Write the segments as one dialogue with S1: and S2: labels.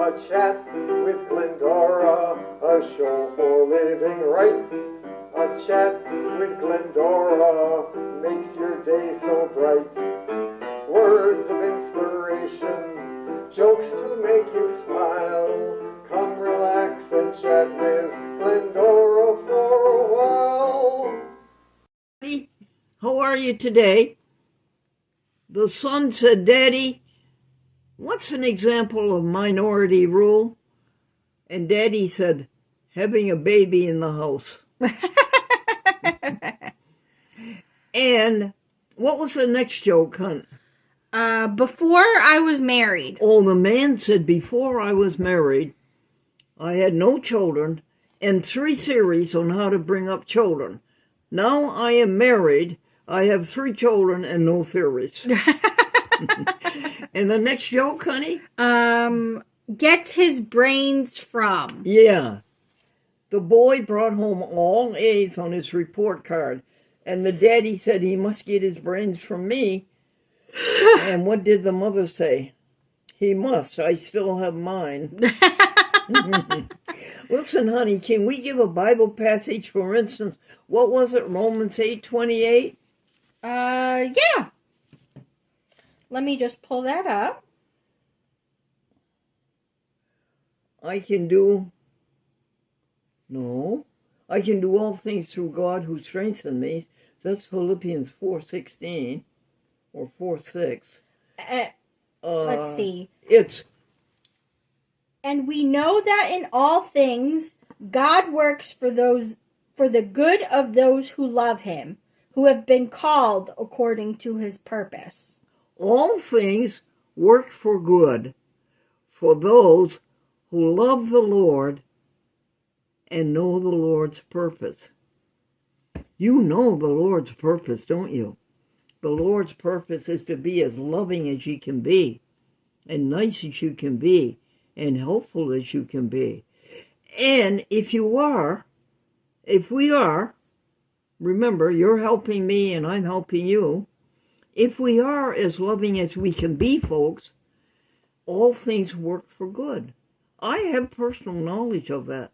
S1: A chat with Glendora, a show for living right. A chat with Glendora makes your day so bright. Words of inspiration, jokes to make you smile. Come relax and chat with Glendora for a while.
S2: How are you today? The son said, Daddy, what's an example of minority rule? And Daddy said, having a baby in the house. And what was the next joke, Hunt?
S3: Before I was married.
S2: Oh, the man said, before I was married, I had no children and 3 theories on how to bring up children. Now I am married, I have 3 children and no theories. And the next joke, honey?
S3: Gets his brains from.
S2: Yeah. The boy brought home all A's on his report card, and the daddy said he must get his brains from me. And what did the mother say? He must. I still have mine. Listen, honey, can we give a Bible passage, for instance? What was it, Romans 8:28?
S3: Yeah. Let me just pull that up.
S2: I can do all things through God who strengthens me. That's Philippians 4:16 or 4:6.
S3: Let's see. And we know that in all things God works for the good of those who love him, who have been called according to his purpose.
S2: All things work for good for those who love the Lord and know the Lord's purpose. You know the Lord's purpose, don't you? The Lord's purpose is to be as loving as you can be, and nice as you can be, and helpful as you can be. And if we are, remember, you're helping me and I'm helping you. If we are as loving as we can be, folks, all things work for good. I have personal knowledge of that.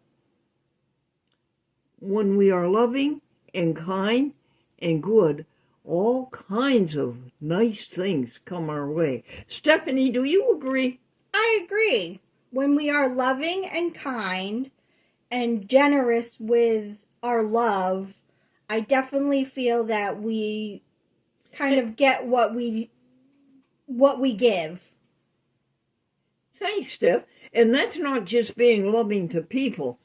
S2: When we are loving and kind and good, all kinds of nice things come our way. Stephanie, do you agree?
S3: I agree. When we are loving and kind and generous with our love, I definitely feel that we kind of get what we give.
S2: Thanks, Steph. And that's not just being loving to people.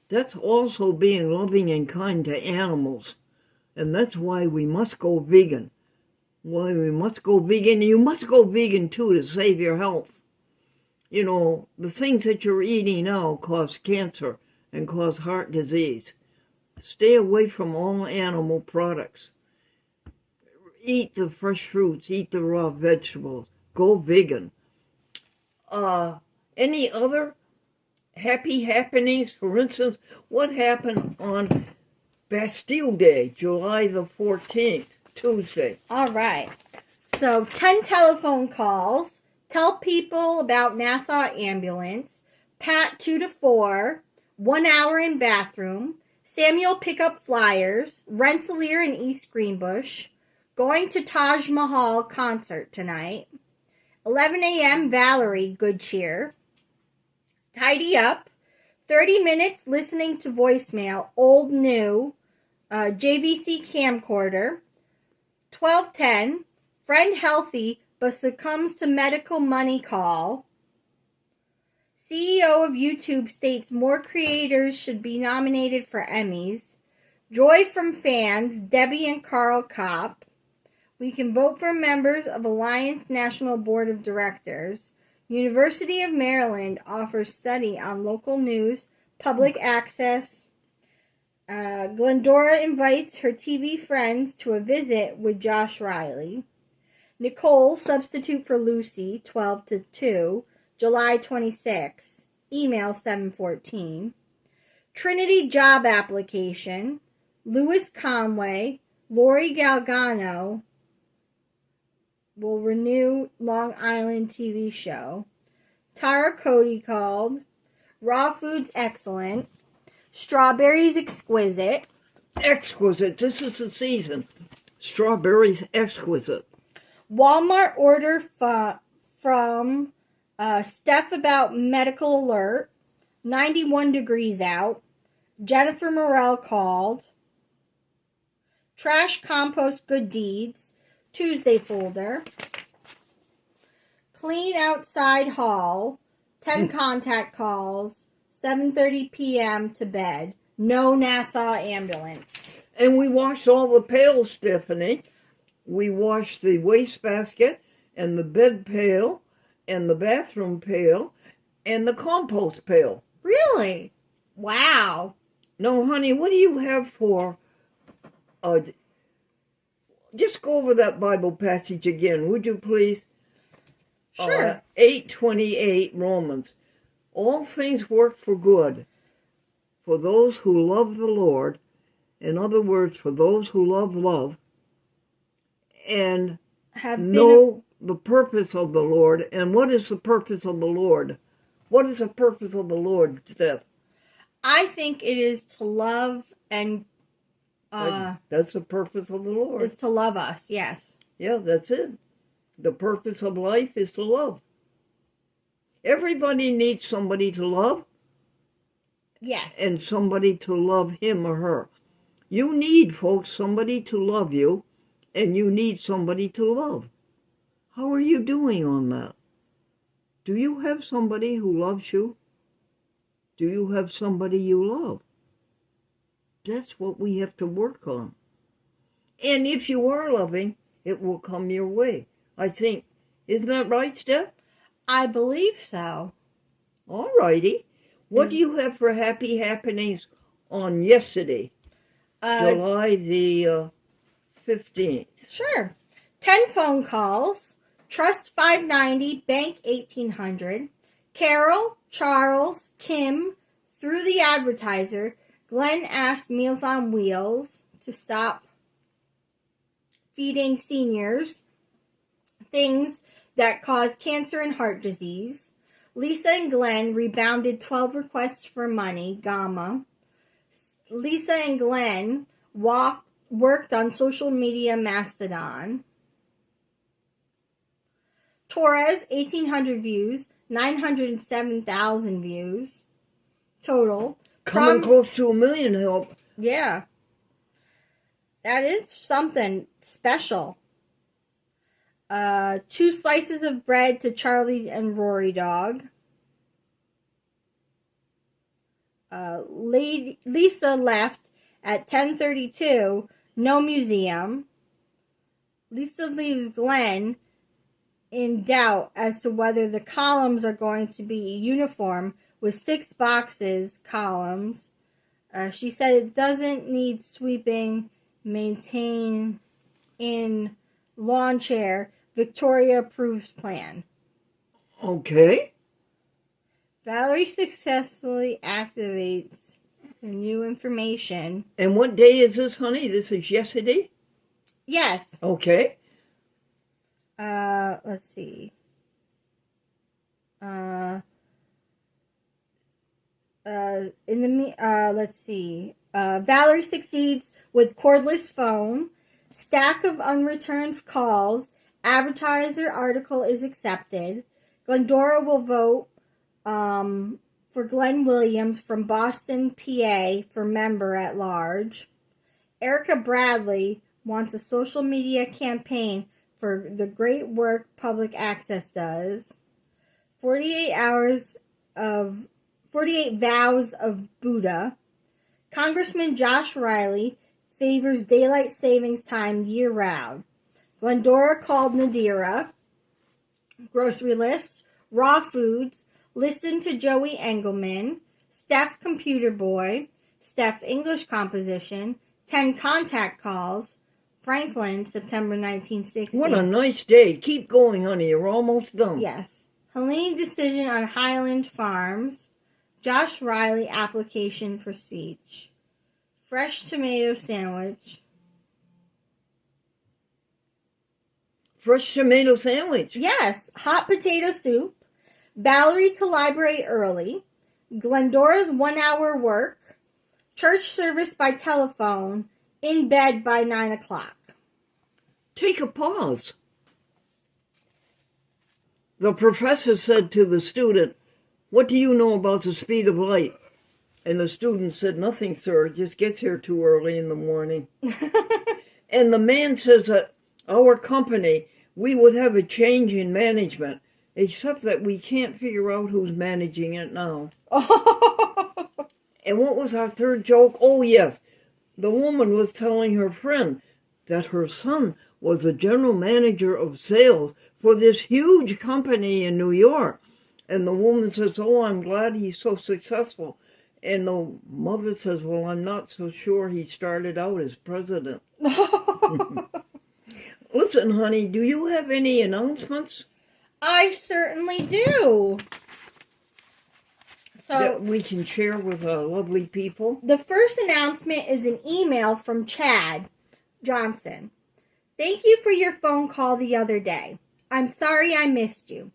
S2: That's also being loving and kind to animals. And that's why we must go vegan. Why we must go vegan. You must go vegan, too, to save your health. You know, the things that you're eating now cause cancer and cause heart disease. Stay away from all animal products. Eat the fresh fruits. Eat the raw vegetables. Go vegan. Any other happy happenings? For instance, what happened on Bastille Day, July the 14th, Tuesday?
S3: All right. So 10 telephone calls. Tell people about Nassau Ambulance. Pat 2 to 4. 1 hour in bathroom. Samuel pick up flyers. Rensselaer and East Greenbush. Going to Taj Mahal concert tonight. 11 a.m. Valerie, good cheer. Tidy up. 30 minutes listening to voicemail, old new, JVC camcorder. 12:10, friend healthy but succumbs to medical money call. CEO of YouTube states more creators should be nominated for Emmys. Joy from fans, Debbie and Carl Kopp. We can vote for members of Alliance National Board of Directors. University of Maryland offers study on local news, public access. Glendora invites her TV friends to a visit with Josh Riley. Nicole, substitute for Lucy, 12 to 2, July 26. Email 714. Trinity job application. Louis Conway, Lori Galgano will renew Long Island TV show. Tara Cody called. Raw Foods excellent. Strawberries exquisite.
S2: Exquisite. This is the season. Strawberries exquisite.
S3: Walmart order from Steph about medical alert. 91 degrees out. Jennifer Morel called. Trash compost good deeds. Tuesday folder. Clean outside hall. 10 contact calls. 7:30 p.m. to bed. No Nassau ambulance.
S2: And we washed all the pails, Stephanie. We washed the wastebasket and the bed pail and the bathroom pail and the compost pail.
S3: Really? Wow.
S2: No, honey, what do you have for... just go over that Bible passage again, would you please?
S3: Sure.
S2: 8:28 Romans. All things work for good for those who love the Lord. In other words, for those who love, and know the purpose of the Lord. And what is the purpose of the Lord? What is the purpose of the Lord, Steph?
S3: I think it is to love and...
S2: that's the purpose of the Lord.
S3: Is to love us, yes.
S2: Yeah, that's it. The purpose of life is to love. Everybody needs somebody to love.
S3: Yes.
S2: And somebody to love him or her. You need, folks, somebody to love you, and you need somebody to love. How are you doing on that? Do you have somebody who loves you? Do you have somebody you love? That's what we have to work on. And if you are loving, it will come your way. I think. Isn't that right, Steph?
S3: I believe so.
S2: All righty. What do you have for happy happenings on yesterday? July the 15th.
S3: Sure. 10 phone calls. Trust 590, Bank 1800. Carol, Charles, Kim, through the advertiser, Glenn asked Meals on Wheels to stop feeding seniors things that cause cancer and heart disease. Lisa and Glenn rebounded 12 requests for money, Gamma. Lisa and Glenn worked on social media Mastodon. Torres, 1,800 views, 907,000 views total.
S2: Coming close to 1 million help.
S3: Yeah. That is something special. 2 slices of bread to Charlie and Rory Dog. Lisa left at 10:32. No museum. Lisa leaves Glenn in doubt as to whether the columns are going to be uniform with 6 boxes columns. She said it doesn't need sweeping, maintain in lawn chair. Victoria approves plan.
S2: Okay.
S3: Valerie successfully activates the new information.
S2: And what day is this, honey? This is yesterday?
S3: Yes.
S2: Okay.
S3: Let's see. Let's see. Valerie succeeds with cordless phone. Stack of unreturned calls. Advertiser article is accepted. Glendora will vote for Glenn Williams from Boston, PA for member at large. Erica Bradley wants a social media campaign for the great work public access does. 48 vows of Buddha. Congressman Josh Riley favors daylight savings time year-round. Glendora called Nadira. Grocery list. Raw foods. Listen to Joey Engelman. Steph Computer Boy. Steph English composition. 10 contact calls. Franklin, September 1960.
S2: What a nice day. Keep going, honey. You're almost done.
S3: Yes. Helene decision on Highland Farms. Josh Riley application for speech. Fresh tomato sandwich.
S2: Fresh tomato sandwich.
S3: Yes. Hot potato soup. Valerie to library early, Glendora's 1 hour work, church service by telephone, in bed by 9 o'clock.
S2: Take a pause. The professor said to the student, "What do you know about the speed of light?" And the student said, "Nothing, sir. It just gets here too early in the morning." And the man says that our company, we would have a change in management, except that we can't figure out who's managing it now. And what was our third joke? Oh, yes. The woman was telling her friend that her son was the general manager of sales for this huge company in New York. And the woman says, "Oh, I'm glad he's so successful." And the mother says, "Well, I'm not so sure he started out as president." Listen, honey, do you have any announcements?
S3: I certainly do. So
S2: That we can share with our lovely people?
S3: the first announcement is an email from Chad Johnson. Thank you for your phone call the other day. I'm sorry I missed you.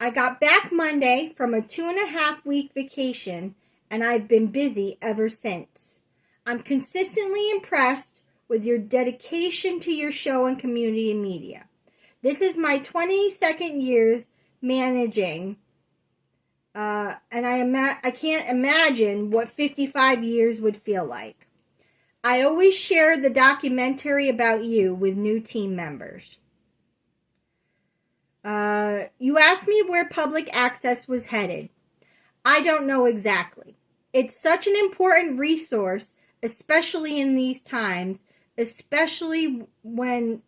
S3: I got back Monday from a 2.5-week vacation, and I've been busy ever since. I'm consistently impressed with your dedication to your show and community media. This is my 22nd year managing, and I can't imagine what 55 years would feel like. I always share the documentary about you with new team members. You asked me where public access was headed. I don't know exactly. It's such an important resource, especially in these times, especially when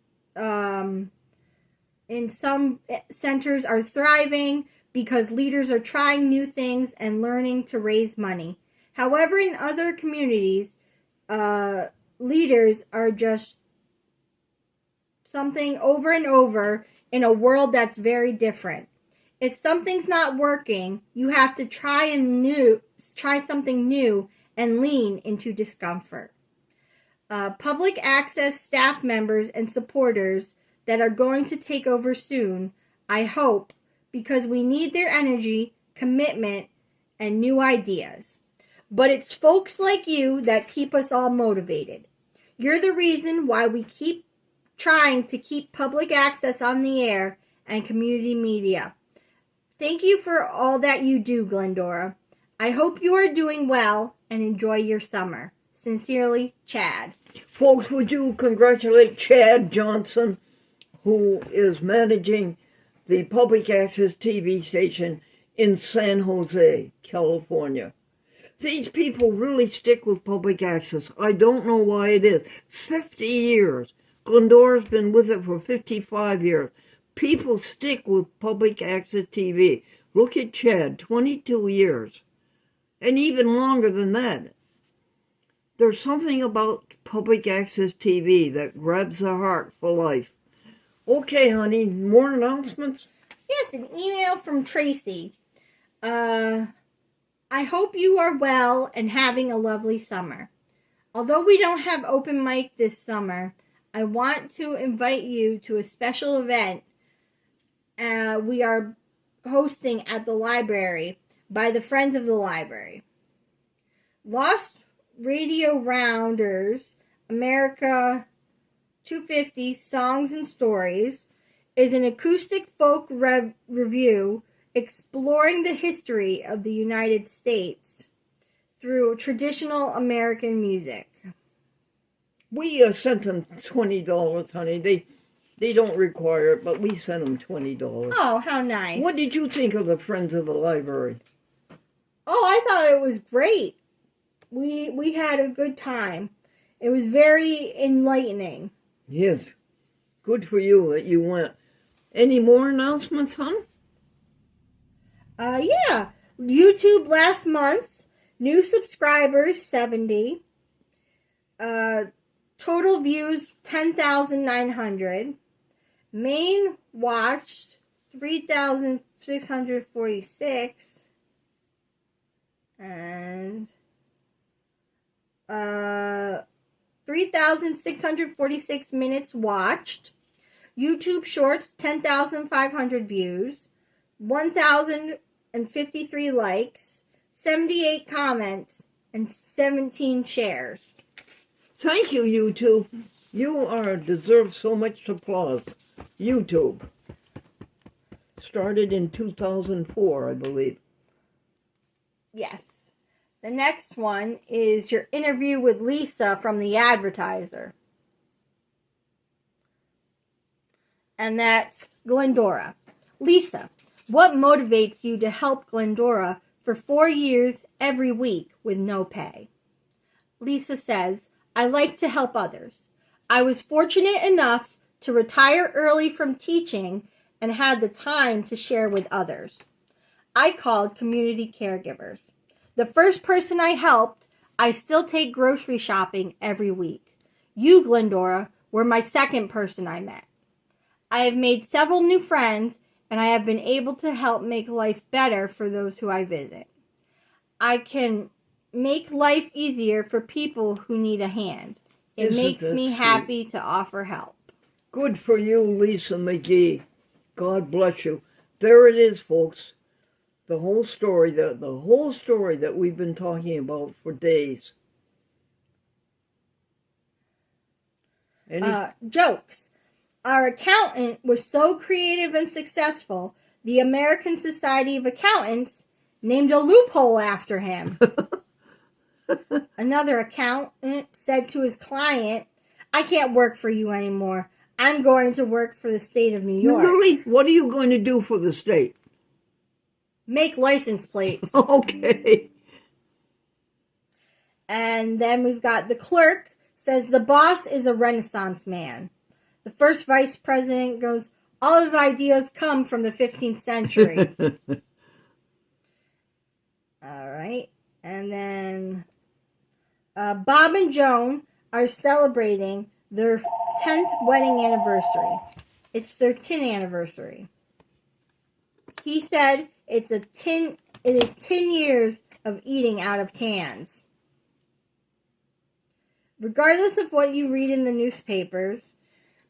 S3: in some centers are thriving because leaders are trying new things and learning to raise money. However, in other communities, leaders are just something over and over in a world that's very different. If something's not working, you have to try something new and lean into discomfort. Public access staff members and supporters that are going to take over soon, I hope, because we need their energy, commitment, and new ideas. But it's folks like you that keep us all motivated. You're the reason why we keep trying to keep public access on the air and community media. Thank you for all that you do, Glendora. I hope you are doing well and enjoy your summer. Sincerely, Chad.
S2: Folks, would you congratulate Chad Johnson, who is managing the public access TV station in San Jose, California. These people really stick with public access. I don't know why it is. 50 years. Glendora's been with it for 55 years. People stick with public access TV. Look at Chad, 22 years. And even longer than that. There's something about public access TV that grabs the heart for life. Okay, honey, more announcements?
S3: Yes, an email from Tracy. I hope you are well and having a lovely summer. Although we don't have open mic this summer, I want to invite you to a special event we are hosting at the library by the Friends of the Library. Lost Radio Rounders America 250 Songs and Stories is an acoustic folk review exploring the history of the United States through traditional American music.
S2: We sent them $20, honey. They don't require it, but we sent them $20.
S3: Oh, how nice.
S2: What did you think of the Friends of the Library?
S3: Oh, I thought it was great. We had a good time. It was very enlightening.
S2: Yes. Good for you that you went. Any more announcements, hon?
S3: Yeah. YouTube last month, new subscribers 70. Total views 10,900. Main watched 3,646. And 3,646 minutes watched. YouTube Shorts 10,500 views. 1,000 253 likes, 78 comments, and 17 shares.
S2: Thank you, YouTube. You deserve so much applause. YouTube. Started in 2004, I believe.
S3: Yes. The next one is your interview with Lisa from The Advertiser. And that's Glendora. Lisa, what motivates you to help Glendora for 4 years every week with no pay? Lisa says, I like to help others. I was fortunate enough to retire early from teaching and had the time to share with others. I called community caregivers. The first person I helped, I still take grocery shopping every week. You, Glendora, were my second person I met. I have made several new friends, and I have been able to help make life better for those who I visit. I can make life easier for people who need a hand. It makes me happy to offer help.
S2: Good for you, Lisa McGee. God bless you. There it is, folks. The whole story, the whole story that we've been talking about for days.
S3: Jokes. Our accountant was so creative and successful, the American Society of Accountants named a loophole after him. Another accountant said to his client, I can't work for you anymore. I'm going to work for the state of New York.
S2: Really? What are you going to do for the state?
S3: Make license plates.
S2: Okay.
S3: And then we've got the clerk says the boss is a Renaissance man. The first vice president goes, all of ideas come from the 15th century. All right. And then Bob and Joan are celebrating their 10th wedding anniversary. It's their tin anniversary. He said it is 10 years of eating out of cans. Regardless of what you read in the newspapers,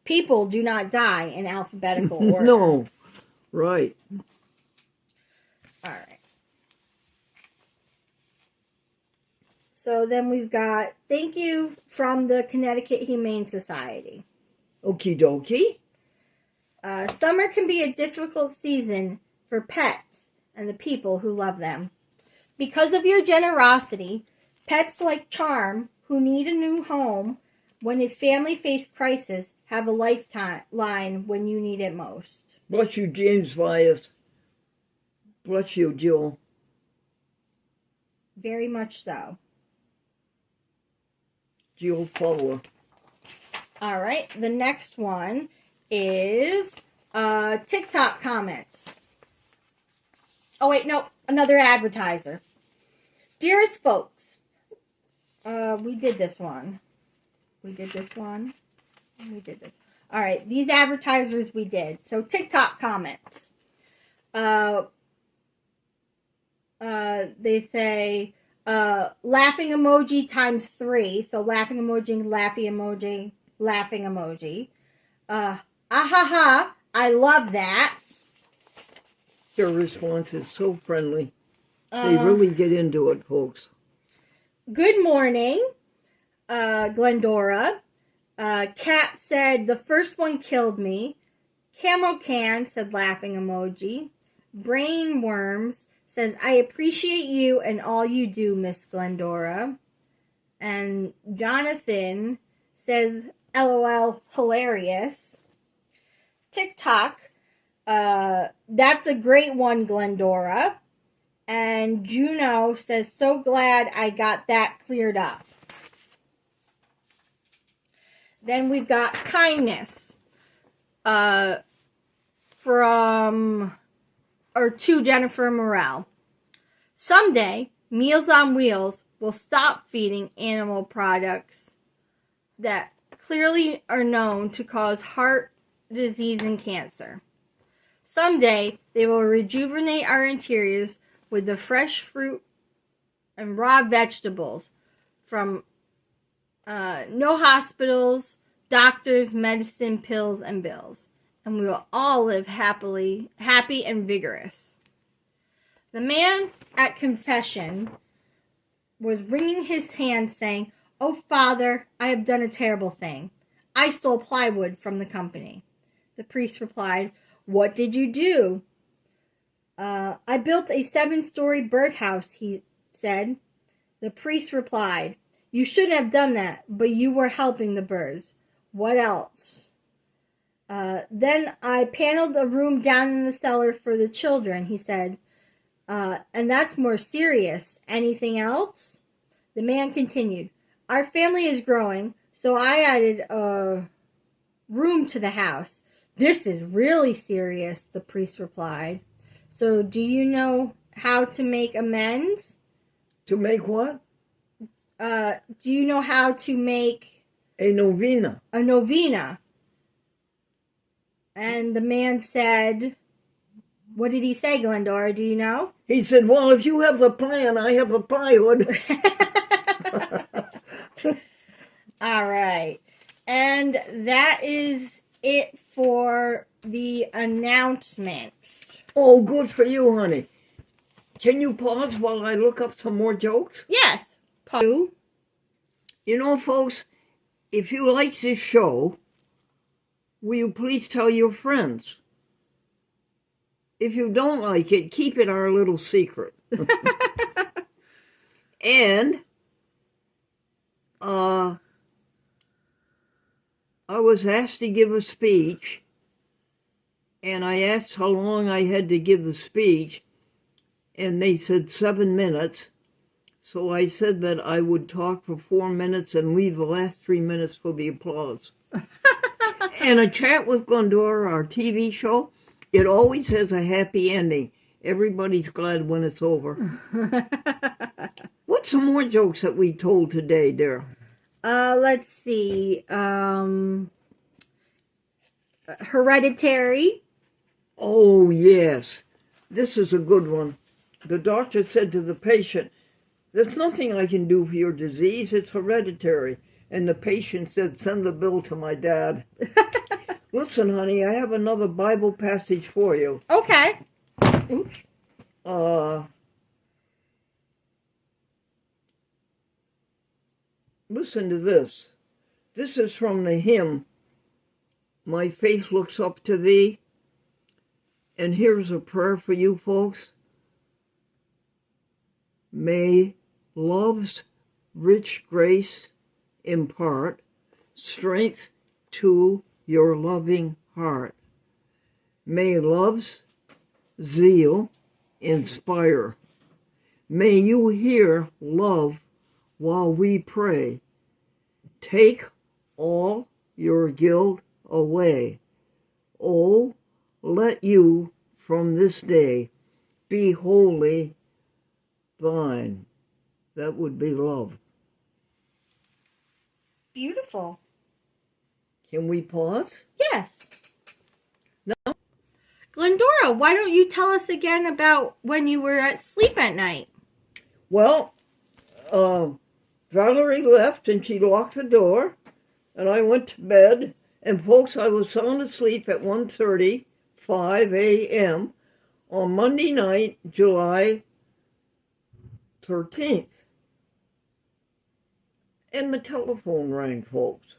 S3: people do not die in alphabetical order.
S2: No. Right.
S3: All right. So then we've got thank you from the Connecticut Humane Society.
S2: Okie dokie.
S3: Summer can be a difficult season for pets and the people who love them. Because of your generosity, pets like Charm, who need a new home when his family face crisis, have a lifeline when you need it most.
S2: Bless you, James Vias. Bless you, Jill.
S3: Very much so.
S2: Jill Fowler.
S3: All right, the next one is TikTok comments. Oh, wait, no, another advertiser. Dearest folks, we did this one. All right, these advertisers we did. So TikTok comments. They say laughing emoji times 3. So laughing emoji, laughing emoji. Ah ha ha, I love that.
S2: Their response is so friendly. They really get into it, folks.
S3: Good morning, Glendora. Cat said, the first one killed me. Camo Can said, laughing emoji. Brain Worms says, I appreciate you and all you do, Miss Glendora. And Jonathan says, LOL, hilarious. TikTok, that's a great one, Glendora. And Juno says, so glad I got that cleared up. Then we've got kindness to Jennifer Morel. Someday, Meals on Wheels will stop feeding animal products that clearly are known to cause heart disease and cancer. Someday, they will rejuvenate our interiors with the fresh fruit and raw vegetables from no hospitals, doctors, medicine, pills, and bills. And we will all live happy and vigorous. The man at confession was wringing his hands, saying, "Oh, Father, I have done a terrible thing. I stole plywood from the company." The priest replied, "What did you do?" I built a 7-story birdhouse," he said. The priest replied, "You shouldn't have done that, but you were helping the birds. What else?" Then I paneled a room down in the cellar for the children," he said. "And that's more serious. Anything else?" The man continued, "Our family is growing, so I added a room to the house." "This is really serious," the priest replied. "So do you know how to make amends?"
S2: To make what?
S3: Do you know how to make
S2: A novena.
S3: a novena? And the man said, what did he say, Glendora? Do you know?
S2: He said, well, if you have the plan, I have the plywood.
S3: All right. And that is it for the announcements.
S2: Oh, good for you, honey. Can you pause while I look up some more jokes?
S3: Yes. Pooh.
S2: You know, folks, if you like this show, will you please tell your friends? If you don't like it, keep it our little secret. And I was asked to give a speech, and I asked how long I had to give the speech, and they said 7 minutes. So I said that I would talk for 4 minutes and leave the last 3 minutes for the applause. And A Chat with Glendora, our TV show, it always has a happy ending. Everybody's glad when it's over. What's some more jokes that we told today, dear?
S3: Let's see. Hereditary.
S2: Oh, yes. This is a good one. The doctor said to the patient, there's nothing I can do for your disease. It's hereditary. And the patient said, send the bill to my dad. Listen, honey, I have another Bible passage for you.
S3: Okay.
S2: Oops. Listen to this. This is from the hymn, My Faith Looks Up to Thee. And here's a prayer for you folks. May love's rich grace impart strength to your loving heart. May love's zeal inspire. May you hear love while we pray. Take all your guilt away. Oh, let you from this day be wholly thine. That would be love.
S3: Beautiful.
S2: Can we pause?
S3: Yes. No. Glendora, why don't you tell us again about when you were at sleep at night?
S2: Well, Valerie left and she locked the door, and I went to bed. And folks, I was sound asleep at 1:35 a.m. on Monday night, July 13th. And the telephone rang, folks.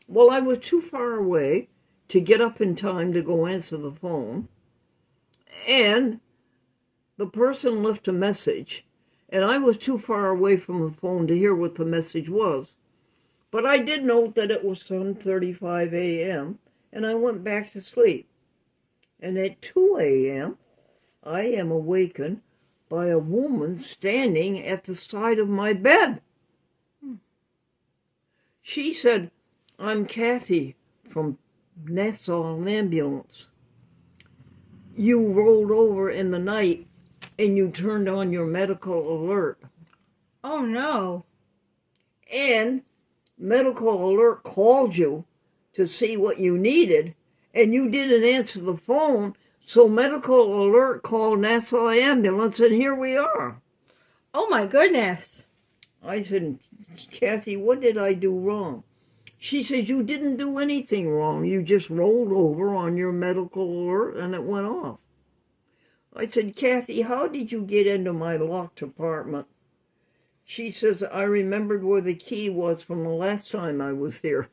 S2: Well, I was too far away to get up in time to go answer the phone. And the person left a message, and I was too far away from the phone to hear what the message was. But I did note that it was 7:35 a.m., and I went back to sleep. And at 2 a.m., I am awakened by a woman standing at the side of my bed. She said, I'm Kathy from Nassau Ambulance. You rolled over in the night and you turned on your medical alert.
S3: Oh, no.
S2: And medical alert called you to see what you needed, and you didn't answer the phone, so medical alert called Nassau Ambulance, and here we are.
S3: Oh, my goodness.
S2: I said, Kathy, what did I do wrong? She says, you didn't do anything wrong. You just rolled over on your medical alert and it went off. I said, Kathy, how did you get into my locked apartment? She says, I remembered where the key was from the last time I was here.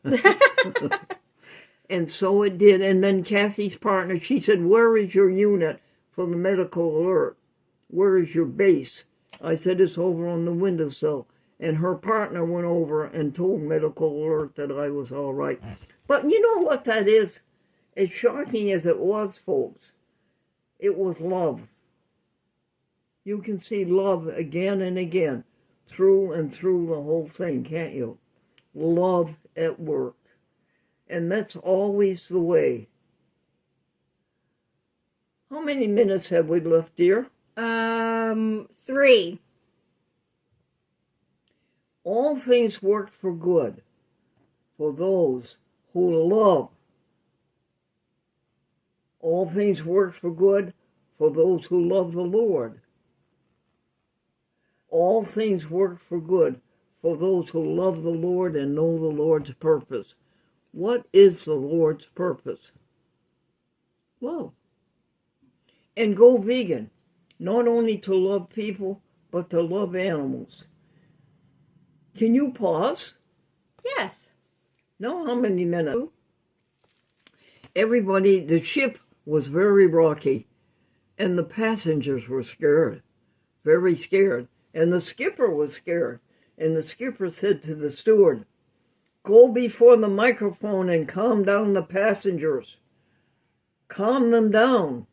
S2: And so it did. And then Kathy's partner, she said, where is your unit for the medical alert? Where is your base? I said, it's over on the windowsill. And her partner went over and told medical alert that I was all right. But you know what that is? As shocking as it was, folks, it was love. You can see love again and again through and through the whole thing, can't you? Love at work. And that's always the way. How many minutes have we left, dear?
S3: 3.
S2: All things work for good for those who love. All things work for good for those who love the Lord. All things work for good for those who love the Lord and know the Lord's purpose. What is the Lord's purpose? Love. And go vegan. Not only to love people, but to love animals. Can you pause?
S3: Yes.
S2: No, how many minutes? Everybody, the ship was very rocky, and the passengers were scared, very scared. And the skipper was scared. And the skipper said to the steward, go before the microphone and calm down the passengers. Calm them down.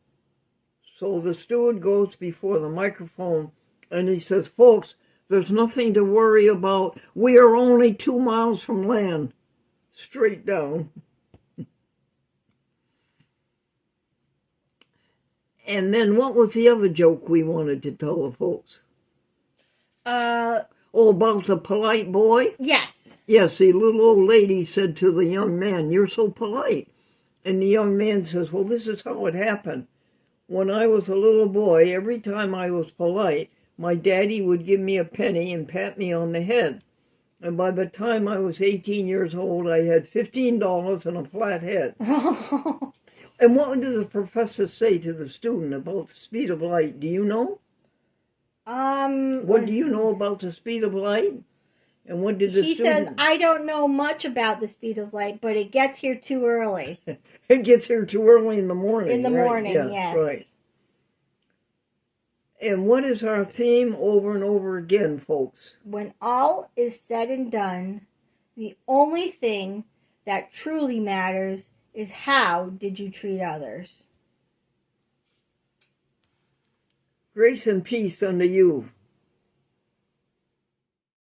S2: So the steward goes before the microphone and he says, folks, there's nothing to worry about. We are only 2 miles from land. Straight down. And then what was the other joke we wanted to tell the folks? Oh, about the polite boy?
S3: Yes.
S2: Yes, the little old lady said to the young man, you're so polite. And the young man says, well, this is how it happened. When I was a little boy, every time I was polite, my daddy would give me a penny and pat me on the head. And by the time I was 18 years old, I had $15 and a flat head. And what did the professor say to the student about the speed of light? Do you know? What do you know about the speed of light? And what did the student...
S3: She says, I don't know much about the speed of light, but it gets here too early.
S2: It gets here too early in the morning.
S3: In the
S2: right?
S3: morning,
S2: yeah,
S3: yes.
S2: Right. And what is our theme over and over again, folks?
S3: When all is said and done, the only thing that truly matters is how did you treat others.
S2: Grace and peace unto you